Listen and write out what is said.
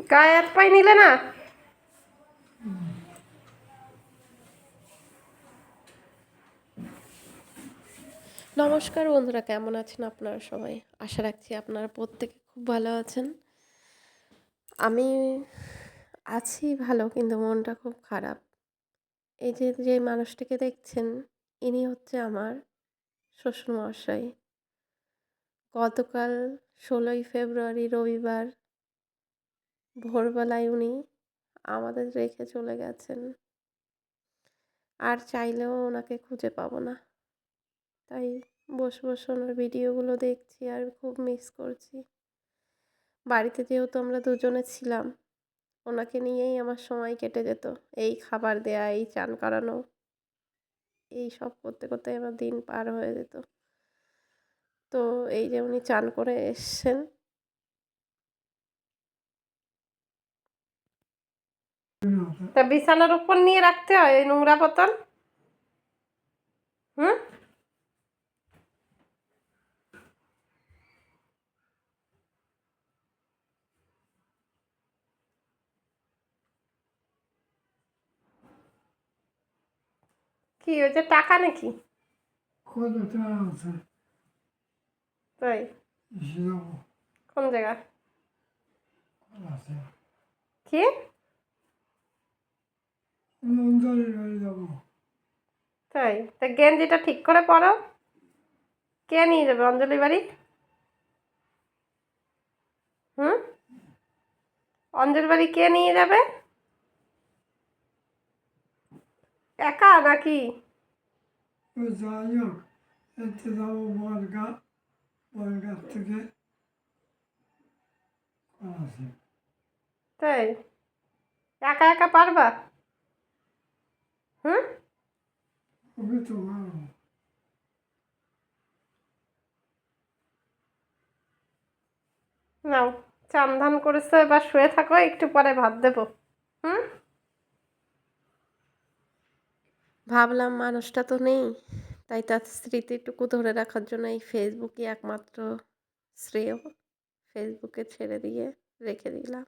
গায়ে হাত পায়ে নিলে না? নমস্কার বন্ধুরা, কেমন আছেন আপনারা সবাই? আশা রাখছি আপনারা প্রত্যেকে খুব ভালো আছেন। আমি আছি ভালো, কিন্তু মনটা খুব খারাপ। এই যে মানুষটিকে দেখছেন, ইনি হচ্ছে আমার শ্বশুরমশাই। গতকাল ১৬ই ফেব্রুয়ারি রবিবার ভোরবেলায় উনি আমাদের রেখে চলে গেছেন। আর চাইলেও ওনাকে খুঁজে পাবো না। তাই বসে বসে ওনার ভিডিওগুলো দেখছি আর খুব মিস করছি। বাড়িতে যেহেতু আমরা দুজনে ছিলাম, ওনাকে নিয়েই আমার সময় কেটে যেত। এই খাবার দেয়া, এই চান করানো, এই সব করতে করতে আমার দিন পার হয়ে যেত। তো এই যে উনি চান করে এসছেন, তা বিছানার উপর নিয়ে রাখতে হয় এই নোংরা বোতল? হুম, কি ওই যে টাকা নাকি? কতটা আছে তাই? যাব কোন জায়গা? আছে কি? অঞ্জলির বাড়ি যাবো। তাই? তা গেঞ্জিটা ঠিক করে পরো। কে নিয়ে যাবে অঞ্জলি বাড়ি? হুম, অঞ্জলি বাড়ি কে নিয়ে যাবে? একা নাকি? তো যাই হোক, এতে যাবো বনগাঁ থেকে আছে। তাই? একা একা পারবা? হুম, আমি তো পারবো। নাও, চান ধান করেছো, এবার শুয়ে থাকো, একটু পরে ভাত দেবো। হুম, ভাবলাম মানুষটা তো নেই, তাই তার স্মৃতিটুকু ধরে রাখার জন্য এই ফেসবুকই একমাত্র শ্রেয়। ফেসবুকে ছেড়ে দিয়ে রেখে দিলাম।